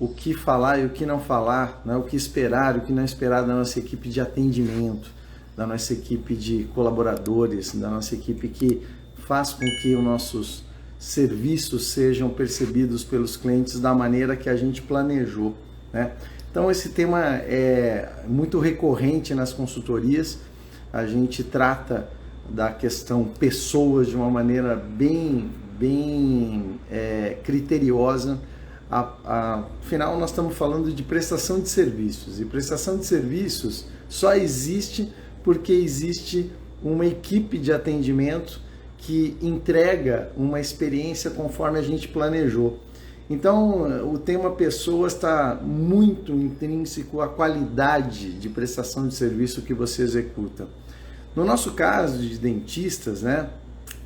o que falar e o que não falar, né? O que esperar e o que não esperar da nossa equipe de atendimento, da nossa equipe de colaboradores, da nossa equipe que faz com que os nossos serviços sejam percebidos pelos clientes da maneira que a gente planejou, né? Então esse tema é muito recorrente nas consultorias. A gente trata da questão pessoas de uma maneira bem criteriosa. Afinal, nós estamos falando de prestação de serviços, e prestação de serviços só existe porque existe uma equipe de atendimento que entrega uma experiência conforme a gente planejou. Então, o tema pessoas está muito intrínseco à qualidade de prestação de serviço que você executa. No nosso caso de dentistas, né,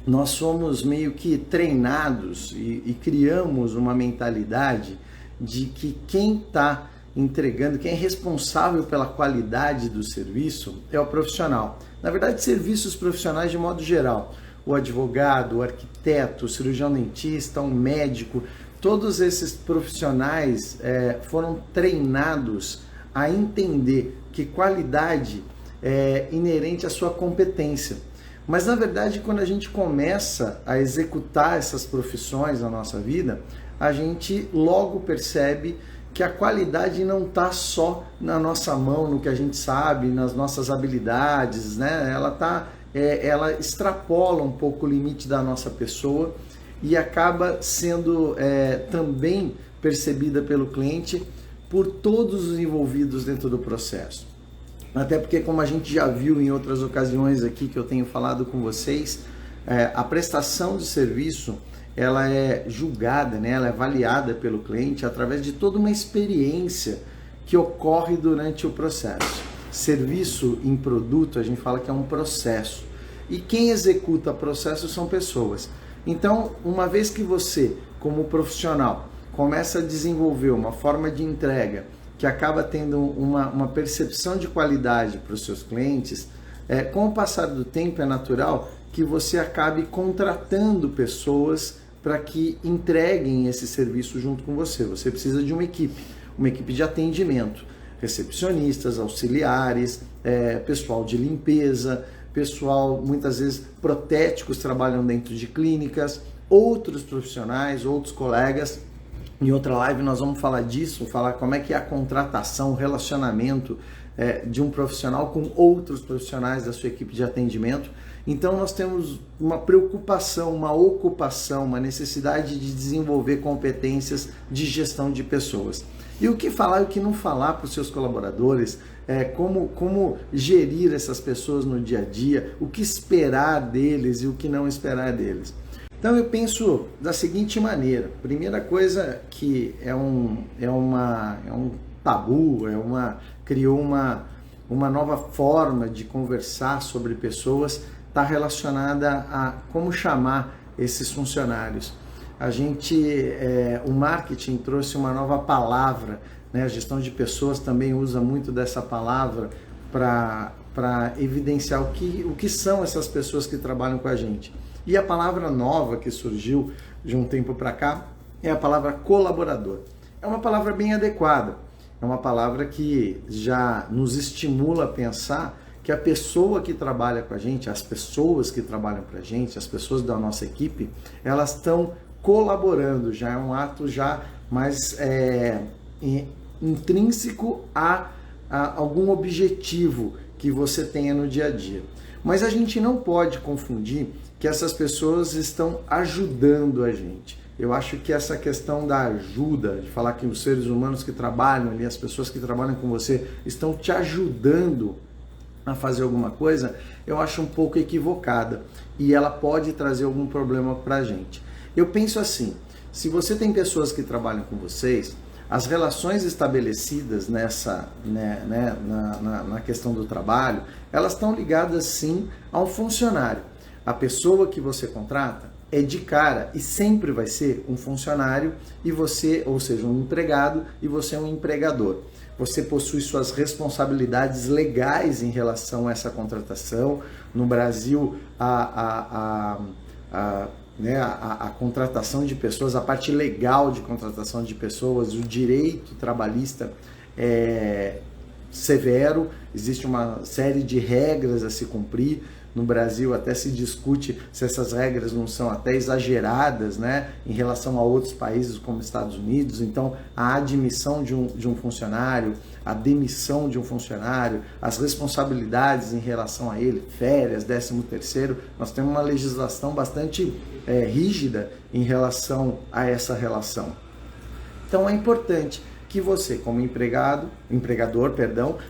nós somos meio que treinados e criamos uma mentalidade de que quem está entregando, quem é responsável pela qualidade do serviço é o profissional. Na verdade, serviços profissionais de modo geral. O advogado, o arquiteto, o cirurgião dentista, o médico, todos esses profissionais foram treinados a entender que qualidade é inerente à sua competência. Mas, na verdade, quando a gente começa a executar essas profissões na nossa vida, a gente logo percebe que a qualidade não está só na nossa mão, no que a gente sabe, nas nossas habilidades, né? Ela extrapola um pouco o limite da nossa pessoa e acaba sendo também percebida pelo cliente por todos os envolvidos dentro do processo. Até porque, como a gente já viu em outras ocasiões aqui que eu tenho falado com vocês, a prestação de serviço ela é julgada, né? Ela é avaliada pelo cliente através de toda uma experiência que ocorre durante o processo. Serviço em produto, a gente fala que é um processo. E quem executa processos são pessoas. Então, uma vez que você, como profissional, começa a desenvolver uma forma de entrega que acaba tendo uma percepção de qualidade para os seus clientes, com o passar do tempo é natural que você acabe contratando pessoas para que entreguem esse serviço junto com você. Você precisa de uma equipe de atendimento, recepcionistas, auxiliares, pessoal de limpeza, pessoal, muitas vezes protéticos trabalham dentro de clínicas, outros profissionais, outros colegas. Em outra live nós vamos falar disso, falar como é que é a contratação, o relacionamento de um profissional com outros profissionais da sua equipe de atendimento. Então nós temos uma preocupação, uma ocupação, uma necessidade de desenvolver competências de gestão de pessoas. E o que falar e o que não falar para os seus colaboradores, como gerir essas pessoas no dia a dia, o que esperar deles e o que não esperar deles. Então eu penso da seguinte maneira: primeira coisa que é um tabu, criou uma nova forma de conversar sobre pessoas, está relacionada a como chamar esses funcionários. O marketing trouxe uma nova palavra, né? A gestão de pessoas também usa muito dessa palavra para evidenciar o que são essas pessoas que trabalham com a gente. E a palavra nova que surgiu de um tempo para cá é a palavra colaborador. É uma palavra bem adequada, é uma palavra que já nos estimula a pensar que a pessoa que trabalha com a gente, as pessoas que trabalham para a gente, as pessoas da nossa equipe, elas estão colaborando, já é um ato já mais intrínseco a algum objetivo que você tenha no dia a dia. Mas a gente não pode confundir que essas pessoas estão ajudando a gente. Eu acho que essa questão da ajuda, de falar que os seres humanos que trabalham ali, as pessoas que trabalham com você, estão te ajudando a fazer alguma coisa, eu acho um pouco equivocada e ela pode trazer algum problema para a gente. Eu penso assim: se você tem pessoas que trabalham com vocês, as relações estabelecidas na questão do trabalho, elas estão ligadas sim a um funcionário. A pessoa que você contrata é de cara e sempre vai ser um funcionário e você, ou seja, um empregado e você é um empregador. Você possui suas responsabilidades legais em relação a essa contratação. No Brasil, né, a contratação de pessoas, a parte legal de contratação de pessoas, o direito trabalhista é severo, existe uma série de regras a se cumprir. No Brasil até se discute se essas regras não são até exageradas, né, em relação a outros países como Estados Unidos. Então, a admissão de um funcionário, a demissão de um funcionário, as responsabilidades em relação a ele, férias, 13º, nós temos uma legislação bastante rígida em relação a essa relação. Então, é importante que você, como empregador,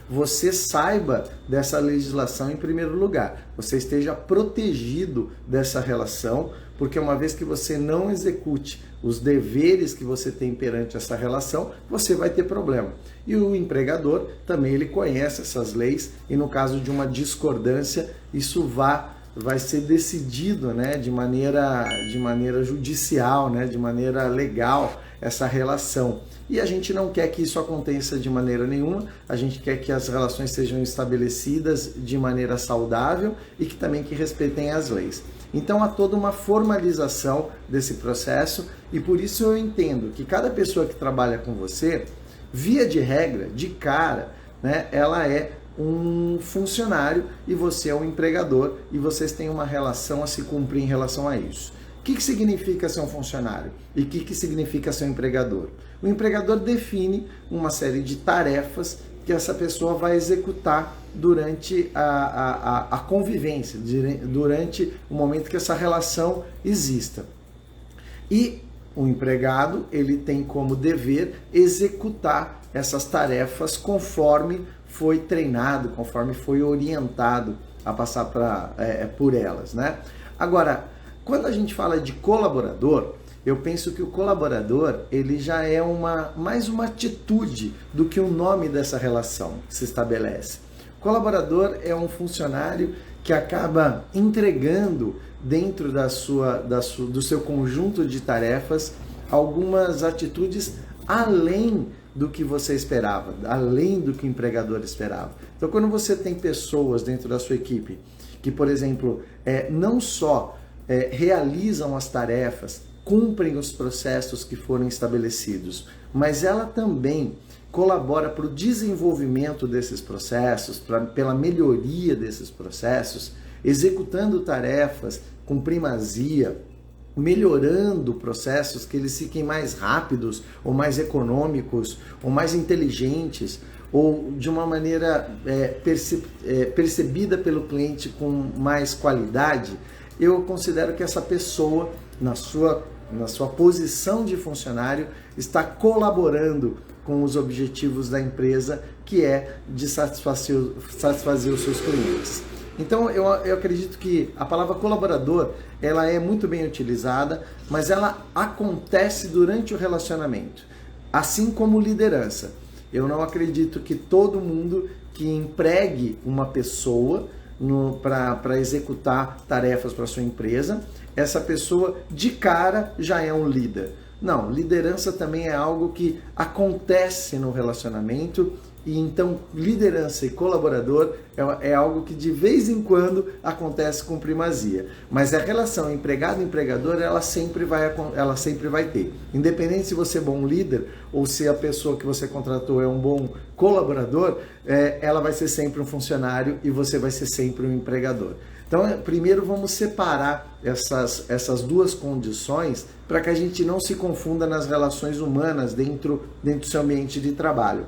você saiba dessa legislação em primeiro lugar. Você esteja protegido dessa relação, porque uma vez que você não execute os deveres que você tem perante essa relação, você vai ter problema. E o empregador também ele conhece essas leis e no caso de uma discordância, isso vai ser decidido, né, de maneira judicial, né, de maneira legal, essa relação. E a gente não quer que isso aconteça de maneira nenhuma, a gente quer que as relações sejam estabelecidas de maneira saudável e que também que respeitem as leis. Então há toda uma formalização desse processo e por isso eu entendo que cada pessoa que trabalha com você, via de regra, de cara, né, ela é um funcionário e você é um empregador e vocês têm uma relação a se cumprir em relação a isso. O que significa ser um funcionário e o que significa ser um empregador? O empregador define uma série de tarefas que essa pessoa vai executar durante a convivência, durante o momento que essa relação exista. E o empregado, ele tem como dever executar essas tarefas conforme foi treinado, conforme foi orientado a passar por elas, né? Agora, quando a gente fala de colaborador, eu penso que o colaborador ele já é mais uma atitude do que o nome dessa relação que se estabelece. O colaborador é um funcionário que acaba entregando dentro do seu conjunto de tarefas algumas atitudes além do que você esperava, além do que o empregador esperava. Então, quando você tem pessoas dentro da sua equipe que, por exemplo, não só realizam as tarefas, cumprem os processos que foram estabelecidos, mas ela também colabora para o desenvolvimento desses processos, pela melhoria desses processos, executando tarefas com primazia, melhorando processos que eles fiquem mais rápidos, ou mais econômicos, ou mais inteligentes, ou de uma maneira percebida pelo cliente com mais qualidade. Eu considero que essa pessoa, na sua posição de funcionário, está colaborando com os objetivos da empresa, que é de satisfazer os seus clientes. Então, eu acredito que a palavra colaborador, ela é muito bem utilizada, mas ela acontece durante o relacionamento, assim como liderança. Eu não acredito que todo mundo que empregue uma pessoa para executar tarefas para sua empresa, essa pessoa de cara já é um líder. Não, liderança também é algo que acontece no relacionamento e então liderança e colaborador é algo que de vez em quando acontece com primazia. Mas a relação empregado-empregador ela sempre vai ter. Independente se você é bom líder ou se a pessoa que você contratou é um bom colaborador, ela vai ser sempre um funcionário e você vai ser sempre um empregador. Então, primeiro vamos separar essas duas condições para que a gente não se confunda nas relações humanas dentro do seu ambiente de trabalho.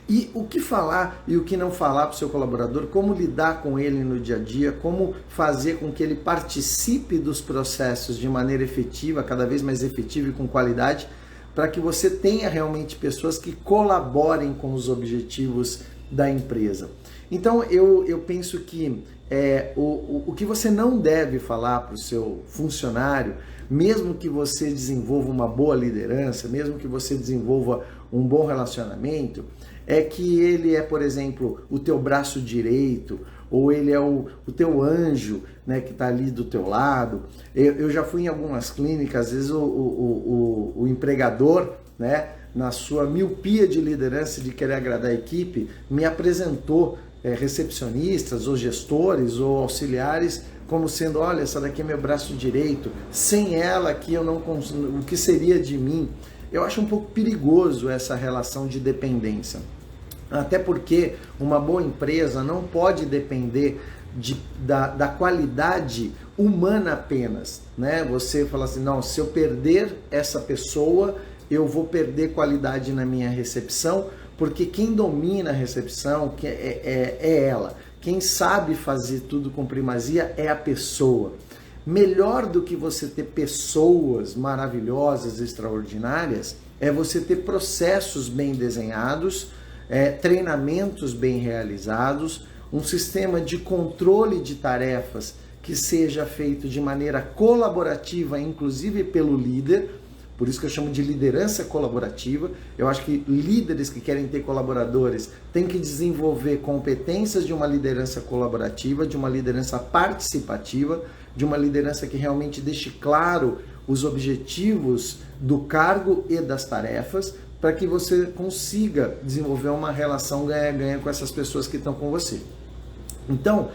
E o que falar e o que não falar para o seu colaborador, como lidar com ele no dia a dia, como fazer com que ele participe dos processos de maneira efetiva, cada vez mais efetiva e com qualidade, para que você tenha realmente pessoas que colaborem com os objetivos da empresa. Então, eu penso que o que você não deve falar para o seu funcionário, mesmo que você desenvolva uma boa liderança, mesmo que você desenvolva um bom relacionamento, é que ele é, por exemplo, o teu braço direito, ou ele é o teu anjo, né, que está ali do teu lado. Eu já fui em algumas clínicas, às vezes o empregador, né, na sua miopia de liderança, de querer agradar a equipe, me apresentou recepcionistas, ou gestores, ou auxiliares, como sendo, olha, essa daqui é meu braço direito, sem ela aqui eu não consigo, o que seria de mim? Eu acho um pouco perigoso essa relação de dependência. Até porque uma boa empresa não pode depender da qualidade humana apenas, né? Você fala assim, não, se eu perder essa pessoa, eu vou perder qualidade na minha recepção, porque quem domina a recepção é ela. Quem sabe fazer tudo com primazia é a pessoa. Melhor do que você ter pessoas maravilhosas, extraordinárias, é você ter processos bem desenhados, treinamentos bem realizados, um sistema de controle de tarefas que seja feito de maneira colaborativa, inclusive pelo líder. Por isso que eu chamo de liderança colaborativa. Eu acho que líderes que querem ter colaboradores têm que desenvolver competências de uma liderança colaborativa, de uma liderança participativa, de uma liderança que realmente deixe claro os objetivos do cargo e das tarefas, para que você consiga desenvolver uma relação ganha-ganha com essas pessoas que estão com você. Então,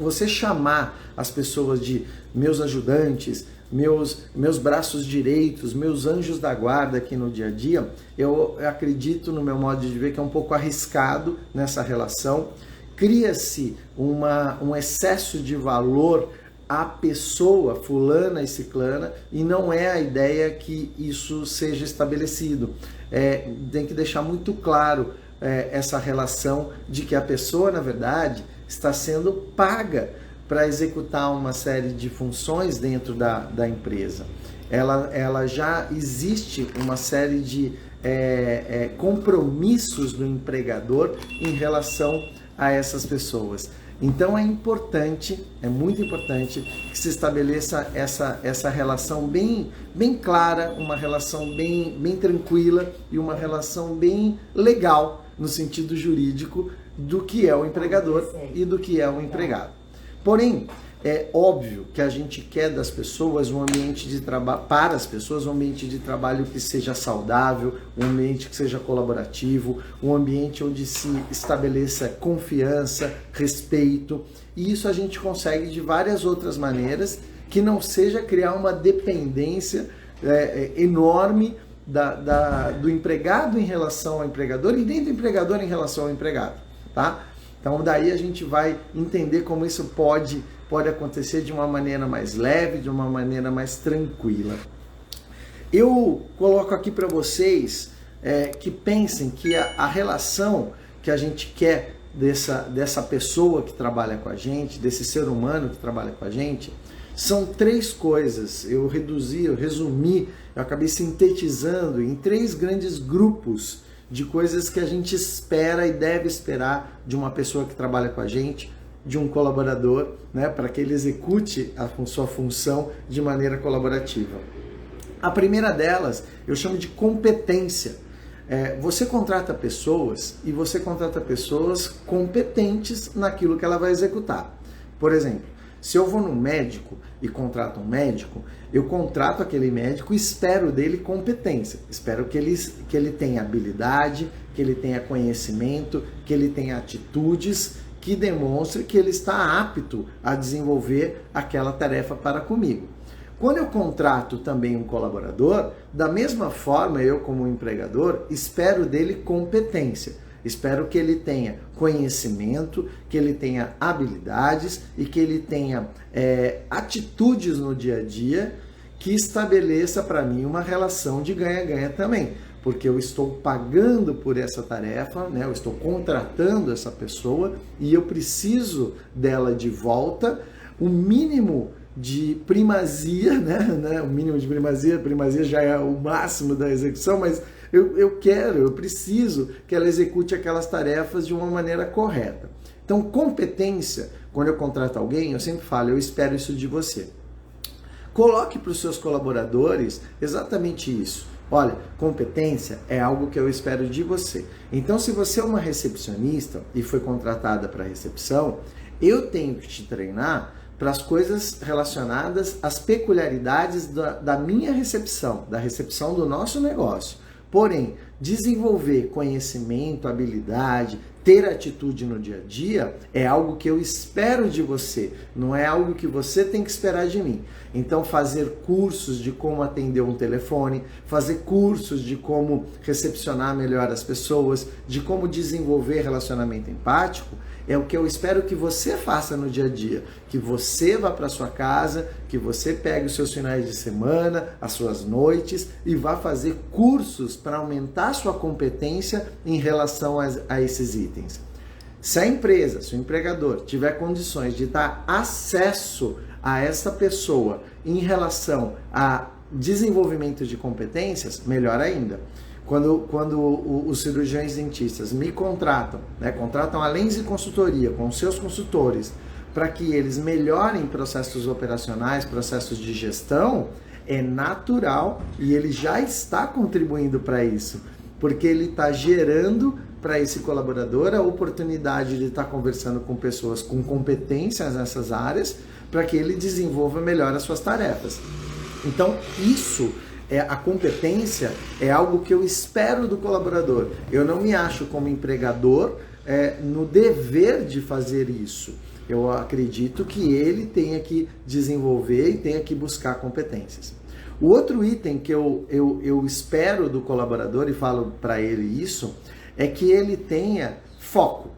você chamar as pessoas de meus ajudantes, meus braços direitos, meus anjos da guarda aqui no dia a dia, eu acredito, no meu modo de ver, que é um pouco arriscado nessa relação. Cria-se um excesso de valor à pessoa fulana e ciclana, e não é a ideia que isso seja estabelecido. Tem que deixar muito claro essa relação de que a pessoa, na verdade, está sendo paga para executar uma série de funções dentro da empresa. Ela já existe uma série de compromissos do empregador em relação a essas pessoas. Então é muito importante que se estabeleça essa relação bem clara, uma relação bem tranquila e uma relação bem legal no sentido jurídico do que é o empregador e do que é o empregado. Porém, é óbvio que a gente quer das pessoas um ambiente de trabalho, para as pessoas, um ambiente de trabalho que seja saudável, um ambiente que seja colaborativo, um ambiente onde se estabeleça confiança, respeito, e isso a gente consegue de várias outras maneiras, que não seja criar uma dependência enorme do empregado em relação ao empregador e nem do empregador em relação ao empregado, tá? Então daí a gente vai entender como isso pode acontecer de uma maneira mais leve, de uma maneira mais tranquila. Eu coloco aqui para vocês que pensem que a relação que a gente quer dessa pessoa que trabalha com a gente, desse ser humano que trabalha com a gente, são 3 coisas. Eu resumi, eu acabei sintetizando em 3 grandes grupos de coisas que a gente espera e deve esperar de uma pessoa que trabalha com a gente, de um colaborador, né, para que ele execute a sua função de maneira colaborativa. A primeira delas eu chamo de competência. Você contrata pessoas e você contrata pessoas competentes naquilo que ela vai executar. Por exemplo, se eu vou num médico e contrato um médico, eu contrato aquele médico e espero dele competência. Espero que ele tenha habilidade, que ele tenha conhecimento, que ele tenha atitudes que demonstre que ele está apto a desenvolver aquela tarefa para comigo. Quando eu contrato também um colaborador, da mesma forma eu, como empregador, espero dele competência. Espero que ele tenha conhecimento, que ele tenha habilidades e que ele tenha atitudes no dia a dia que estabeleça para mim uma relação de ganha-ganha também. Porque eu estou pagando por essa tarefa, né? Eu estou contratando essa pessoa e eu preciso dela de volta, o mínimo de primazia, né? O mínimo de primazia já é o máximo da execução, mas eu preciso que ela execute aquelas tarefas de uma maneira correta. Então, competência, quando eu contrato alguém, eu sempre falo, eu espero isso de você. Coloque para os seus colaboradores exatamente isso. Olha, competência é algo que eu espero de você. Então, se você é uma recepcionista e foi contratada para recepção, eu tenho que te treinar para as coisas relacionadas às peculiaridades da minha recepção, da recepção do nosso negócio. Porém, desenvolver conhecimento, habilidade, ter atitude no dia a dia é algo que eu espero de você, não é algo que você tem que esperar de mim. Então, fazer cursos de como atender um telefone, fazer cursos de como recepcionar melhor as pessoas, de como desenvolver relacionamento empático, é o que eu espero que você faça no dia a dia. Que você vá para sua casa, que você pegue os seus finais de semana, as suas noites e vá fazer cursos para aumentar sua competência em relação a esses itens. Se a empresa, se o empregador tiver condições de dar acesso a essa pessoa em relação a desenvolvimento de competências, melhor ainda. Quando os cirurgiões dentistas me contratam, né, contratam a Lenze Consultoria com seus consultores para que eles melhorem processos operacionais, processos de gestão, é natural e ele já está contribuindo para isso, porque ele está gerando para esse colaborador a oportunidade de estar conversando com pessoas com competências nessas áreas para que ele desenvolva melhor as suas tarefas. Então, a competência é algo que eu espero do colaborador. Eu não me acho como empregador no dever de fazer isso. Eu acredito que ele tenha que desenvolver e tenha que buscar competências. O outro item que eu espero do colaborador, e falo para ele isso, é que ele tenha foco.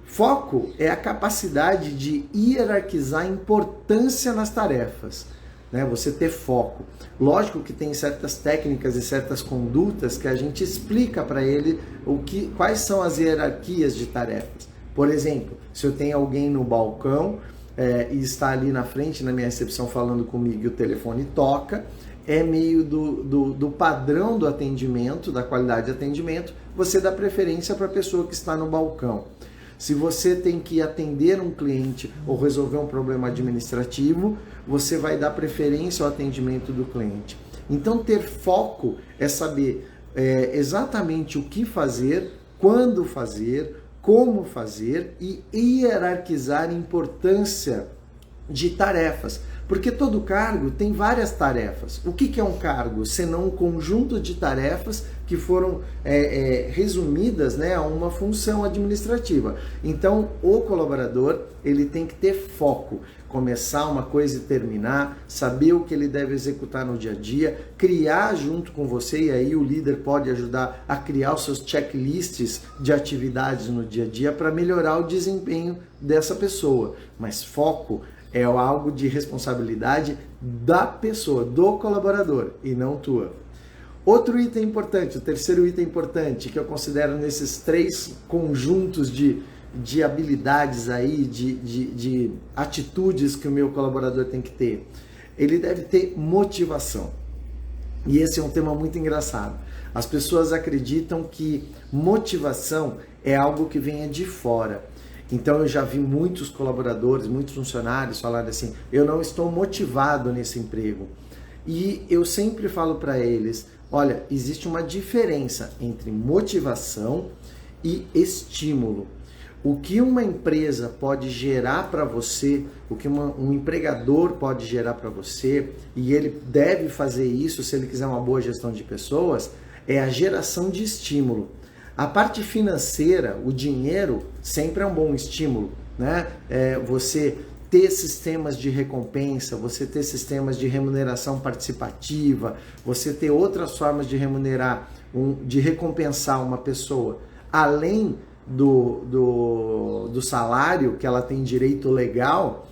Foco é a capacidade de hierarquizar a importância nas tarefas. Né, você ter foco. Lógico que tem certas técnicas e certas condutas que a gente explica para ele quais são as hierarquias de tarefas. Por exemplo, se eu tenho alguém no balcão e está ali na frente, na minha recepção, falando comigo e o telefone toca, é meio do padrão do atendimento, da qualidade de atendimento, você dá preferência para a pessoa que está no balcão. Se você tem que atender um cliente ou resolver um problema administrativo, você vai dar preferência ao atendimento do cliente. Então, ter foco é saber exatamente o que fazer, quando fazer, como fazer e hierarquizar a importância de tarefas. Porque todo cargo tem várias tarefas. O que é um cargo? Senão um conjunto de tarefas que foram resumidas, né, a uma função administrativa. Então, o colaborador ele tem que ter foco, começar uma coisa e terminar, saber o que ele deve executar no dia a dia, criar junto com você, e aí o líder pode ajudar a criar os seus checklists de atividades no dia a dia para melhorar o desempenho dessa pessoa. Mas foco é algo de responsabilidade da pessoa, do colaborador, e não tua. Outro item importante, o terceiro item importante, que eu considero nesses três conjuntos de habilidades aí, de atitudes que o meu colaborador tem que ter, ele deve ter motivação. E esse é um tema muito engraçado. As pessoas acreditam que motivação é algo que venha de fora. Então eu já vi muitos colaboradores, muitos funcionários falarem assim, eu não estou motivado nesse emprego. E eu sempre falo para eles, olha, existe uma diferença entre motivação e estímulo. O que uma empresa pode gerar para você, o que um empregador pode gerar para você, e ele deve fazer isso se ele quiser uma boa gestão de pessoas, é a geração de estímulo. A parte financeira, o dinheiro, sempre é um bom estímulo, né? Você ter sistemas de recompensa, você ter sistemas de remuneração participativa, você ter outras formas de remunerar, de recompensar uma pessoa, além do salário que ela tem direito legal,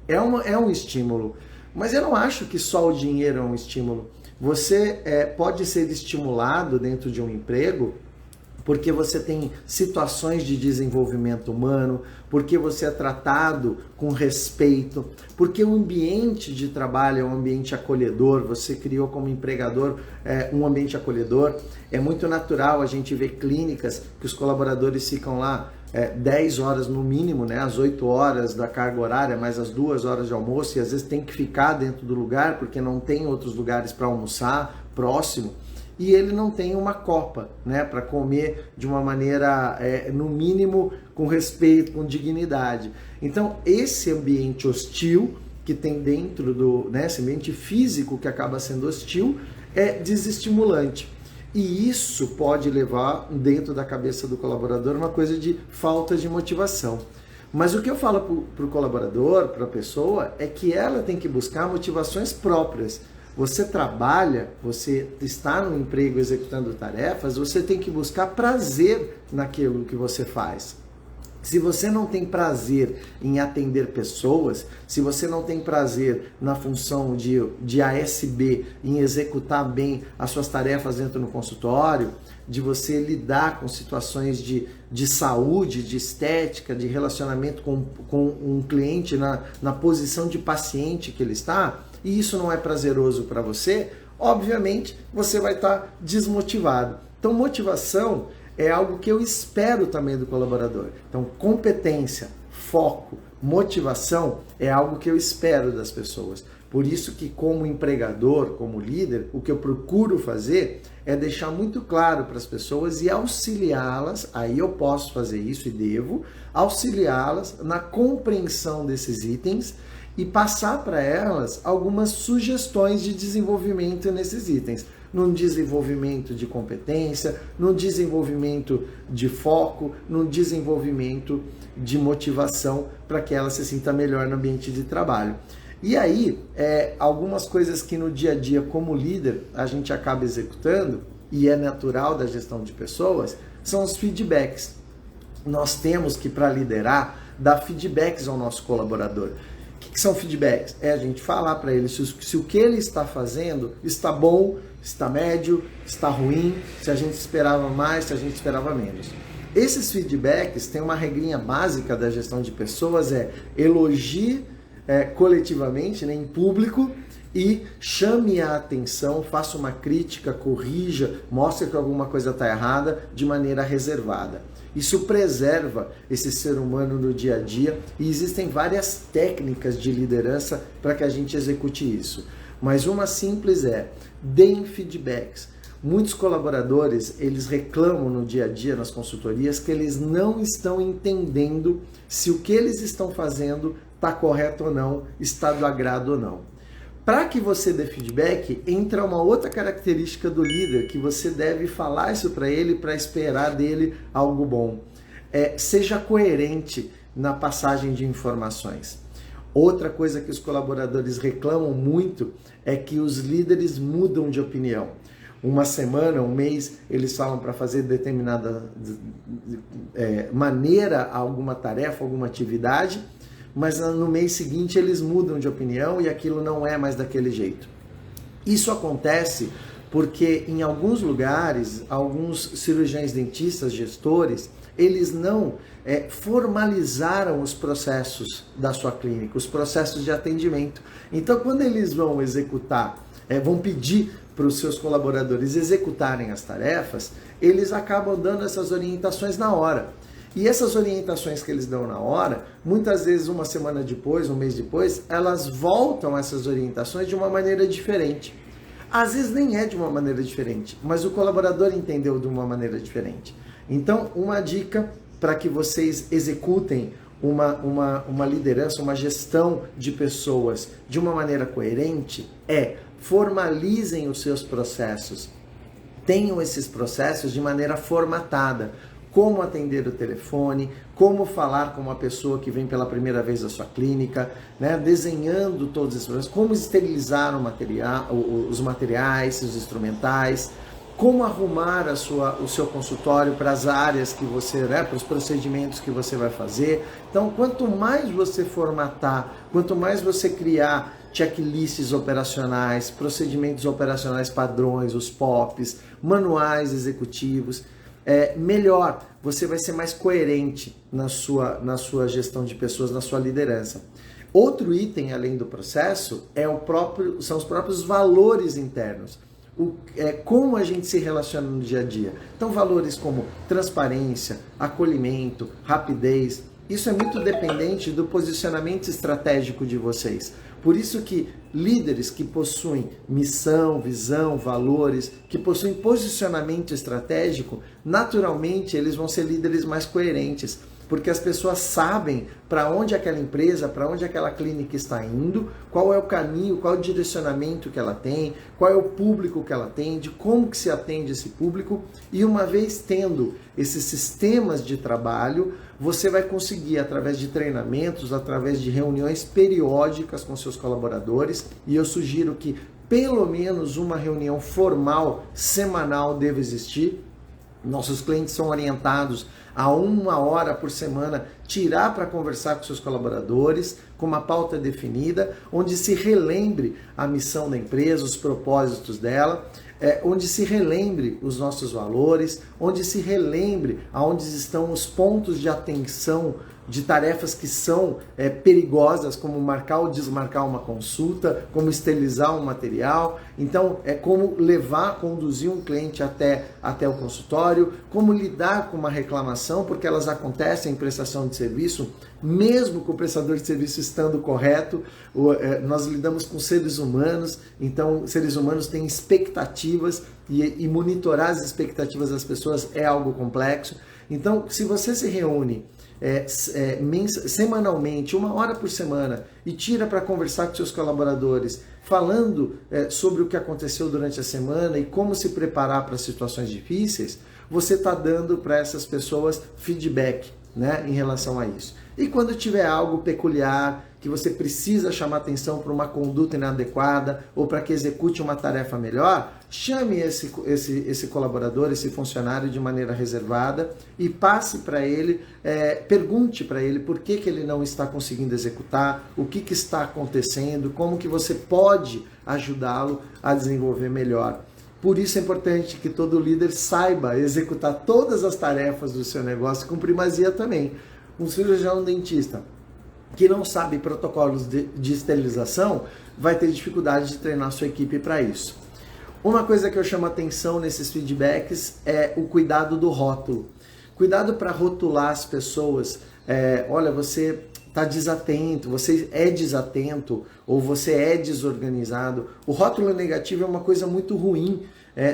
é um estímulo. Mas eu não acho que só o dinheiro é um estímulo. Você pode ser estimulado dentro de um emprego porque você tem situações de desenvolvimento humano, porque você é tratado com respeito, porque o ambiente de trabalho é um ambiente acolhedor, você criou como empregador um ambiente acolhedor. É muito natural a gente ver clínicas que os colaboradores ficam lá 10 horas no mínimo, né, as 8 horas da carga horária, mais as 2 horas de almoço, e às vezes tem que ficar dentro do lugar porque não tem outros lugares para almoçar próximo. E ele não tem uma copa, né, para comer de uma maneira, no mínimo, com respeito, com dignidade. Então, esse ambiente hostil que tem dentro esse ambiente físico que acaba sendo hostil, é desestimulante. E isso pode levar dentro da cabeça do colaborador uma coisa de falta de motivação. Mas o que eu falo para o colaborador, para a pessoa, é que ela tem que buscar motivações próprias. Você trabalha, você está no emprego executando tarefas, você tem que buscar prazer naquilo que você faz. Se você não tem prazer em atender pessoas, se você não tem prazer na função de ASB, em executar bem as suas tarefas dentro do consultório, de você lidar com situações de saúde, de estética, de relacionamento com um cliente na posição de paciente que ele está, e isso não é prazeroso para você, obviamente você vai estar desmotivado. Então, motivação é algo que eu espero também do colaborador. Então, competência, foco, motivação é algo que eu espero das pessoas. Por isso que, como empregador, como líder, o que eu procuro fazer é deixar muito claro para as pessoas e auxiliá-las, aí eu posso fazer isso e devo, auxiliá-las na compreensão desses itens e passar para elas algumas sugestões de desenvolvimento nesses itens. No desenvolvimento de competência, no desenvolvimento de foco, no desenvolvimento de motivação para que ela se sinta melhor no ambiente de trabalho. E aí, algumas coisas que no dia a dia, como líder, a gente acaba executando, e é natural da gestão de pessoas, são os feedbacks. Nós temos que, para liderar, dar feedbacks ao nosso colaborador. O que são feedbacks? É a gente falar para ele se o que ele está fazendo está bom, está médio, está ruim, se a gente esperava mais, se a gente esperava menos. Esses feedbacks têm uma regrinha básica da gestão de pessoas, elogie coletivamente, em público, e chame a atenção, faça uma crítica, corrija, mostre que alguma coisa está errada de maneira reservada. Isso preserva esse ser humano no dia a dia e existem várias técnicas de liderança para que a gente execute isso. Mas uma simples deem feedbacks. Muitos colaboradores, eles reclamam no dia a dia nas consultorias que eles não estão entendendo se o que eles estão fazendo está correto ou não, está do agrado ou não. Para que você dê feedback, entra uma outra característica do líder, que você deve falar isso para ele para esperar dele algo bom. Seja coerente na passagem de informações. Outra coisa que os colaboradores reclamam muito é que os líderes mudam de opinião. Uma semana, um mês, eles falam para fazer determinada maneira alguma tarefa, alguma atividade, mas no mês seguinte eles mudam de opinião e aquilo não é mais daquele jeito. Isso acontece porque em alguns lugares, alguns cirurgiões dentistas, gestores, eles não formalizaram os processos da sua clínica, os processos de atendimento. Então, quando eles vão executar, vão pedir para os seus colaboradores executarem as tarefas, eles acabam dando essas orientações na hora. E essas orientações que eles dão na hora, muitas vezes uma semana depois, um mês depois, elas voltam essas orientações de uma maneira diferente. Às vezes nem é de uma maneira diferente, mas o colaborador entendeu de uma maneira diferente. Então, uma dica para que vocês executem uma liderança, uma gestão de pessoas de uma maneira coerente formalizem os seus processos. Tenham esses processos de maneira formatada. Como atender o telefone, como falar com uma pessoa que vem pela primeira vez à sua clínica, desenhando todos esses processos, como esterilizar os materiais, os instrumentais, como arrumar o seu consultório para as áreas que você, para os procedimentos que você vai fazer. Então, quanto mais você formatar, quanto mais você criar checklists operacionais, procedimentos operacionais padrões, os POPs, manuais executivos, melhor, você vai ser mais coerente na sua gestão de pessoas, na sua liderança. Outro item, além do processo, são os próprios valores internos. Como a gente se relaciona no dia a dia. Então, valores como transparência, acolhimento, rapidez, isso é muito dependente do posicionamento estratégico de vocês. Por isso que líderes que possuem missão, visão, valores, que possuem posicionamento estratégico, naturalmente eles vão ser líderes mais coerentes. porque as pessoas sabem para onde aquela empresa, para onde aquela clínica está indo, qual é o caminho, qual é o direcionamento que ela tem, qual é o público que ela atende, como que se atende esse público, e uma vez tendo esses sistemas de trabalho, você vai conseguir, através de treinamentos, através de reuniões periódicas com seus colaboradores, e eu sugiro que pelo menos uma reunião formal semanal deve existir. Nossos clientes são orientados a 1 hora por semana tirar para conversar com seus colaboradores, com uma pauta definida, onde se relembre a missão da empresa, os propósitos dela, onde se relembre os nossos valores, onde se relembre aonde estão os pontos de atenção de tarefas que são perigosas, como marcar ou desmarcar uma consulta, como esterilizar um material. Então, é como conduzir um cliente até o consultório, como lidar com uma reclamação, porque elas acontecem em prestação de serviço, mesmo com o prestador de serviço estando correto. Nós lidamos com seres humanos, então seres humanos têm expectativas e monitorar as expectativas das pessoas é algo complexo. Então, se você se reúne semanalmente, 1 hora por semana, e tira para conversar com seus colaboradores, falando sobre o que aconteceu durante a semana e como se preparar para situações difíceis, você está dando para essas pessoas feedback, né, em relação a isso. E quando tiver algo peculiar, que você precisa chamar atenção para uma conduta inadequada ou para que execute uma tarefa melhor, chame esse colaborador, esse funcionário de maneira reservada e passe para ele, pergunte para ele por que ele não está conseguindo executar, o que está acontecendo, como que você pode ajudá-lo a desenvolver melhor. Por isso é importante que todo líder saiba executar todas as tarefas do seu negócio com primazia também. Um cirurgião dentista que não sabe protocolos de esterilização vai ter dificuldade de treinar sua equipe para isso. Uma coisa que eu chamo a atenção nesses feedbacks é o cuidado do rótulo. Cuidado para rotular as pessoas. Olha, você está desatento, você é desatento ou você é desorganizado. O rótulo negativo é uma coisa muito ruim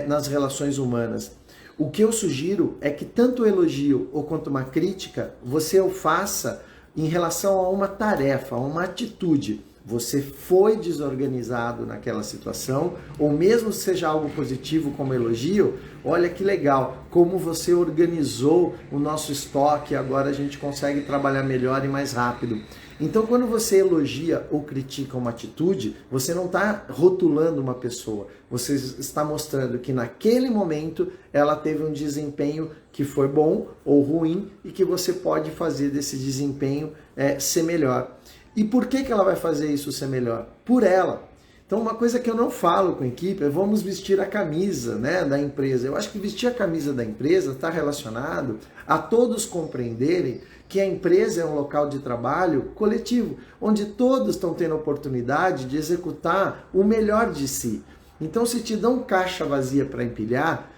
nas relações humanas. O que eu sugiro é que tanto o elogio ou quanto uma crítica, você o faça em relação a uma tarefa, a uma atitude. Você foi desorganizado naquela situação, ou mesmo seja algo positivo como elogio, olha que legal, como você organizou o nosso estoque, agora a gente consegue trabalhar melhor e mais rápido. Então, quando você elogia ou critica uma atitude, você não está rotulando uma pessoa, você está mostrando que naquele momento ela teve um desempenho que foi bom ou ruim e que você pode fazer desse desempenho ser melhor. E por que ela vai fazer isso ser melhor? Por ela. Então, uma coisa que eu não falo com a equipe é vamos vestir a camisa, né, da empresa. Eu acho que vestir a camisa da empresa está relacionado a todos compreenderem que a empresa é um local de trabalho coletivo, onde todos estão tendo a oportunidade de executar o melhor de si. Então, se te dão caixa vazia para empilhar,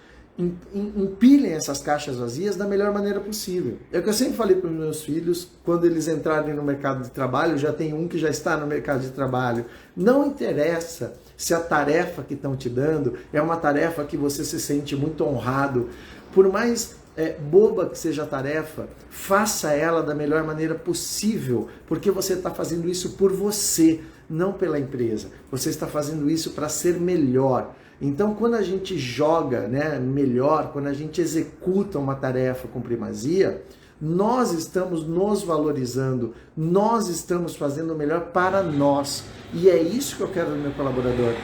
empilhem essas caixas vazias da melhor maneira possível. É o que eu sempre falei para os meus filhos, quando eles entrarem no mercado de trabalho, já tem um que já está no mercado de trabalho, não interessa se a tarefa que estão te dando é uma tarefa que você se sente muito honrado, por mais boba que seja a tarefa, faça ela da melhor maneira possível, porque você está fazendo isso por você, não pela empresa. Você está fazendo isso para ser melhor. Então, quando a gente joga, né, melhor, quando a gente executa uma tarefa com primazia, nós estamos nos valorizando, nós estamos fazendo o melhor para nós. E é isso que eu quero do meu colaborador.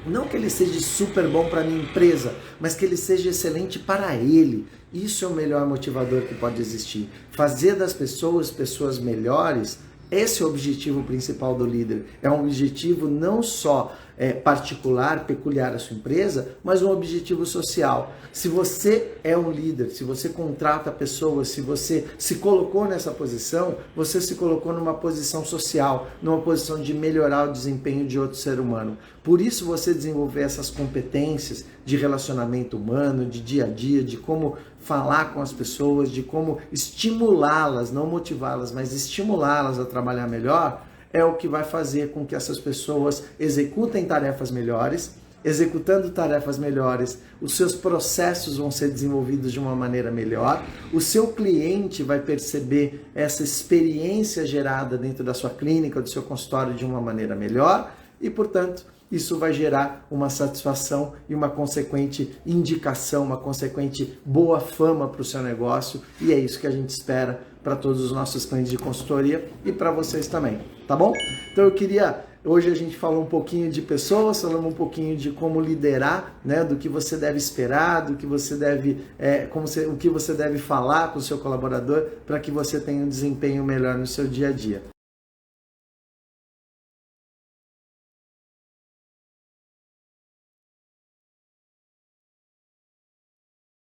Não que ele seja super bom para a minha empresa, mas que ele seja excelente para ele. Isso é o melhor motivador que pode existir. Fazer das pessoas melhores, esse é o objetivo principal do líder. É um objetivo não só particular, peculiar à sua empresa, mas um objetivo social. Se você é um líder, se você contrata pessoas, se você se colocou nessa posição, você se colocou numa posição social, numa posição de melhorar o desempenho de outro ser humano. Por isso você desenvolver essas competências de relacionamento humano, de dia a dia, de como falar com as pessoas, de como estimulá-las, não motivá-las, mas estimulá-las a trabalhar melhor, é o que vai fazer com que essas pessoas executem tarefas melhores, executando tarefas melhores, os seus processos vão ser desenvolvidos de uma maneira melhor, o seu cliente vai perceber essa experiência gerada dentro da sua clínica, do seu consultório de uma maneira melhor e, portanto, isso vai gerar uma satisfação e uma consequente indicação, uma consequente boa fama para o seu negócio, e é isso que a gente espera para todos os nossos clientes de consultoria e para vocês também, tá bom? Então hoje a gente falou um pouquinho de pessoas, falamos um pouquinho de como liderar, né, do que você deve esperar, do que você deve, o que você deve falar com o seu colaborador para que você tenha um desempenho melhor no seu dia a dia.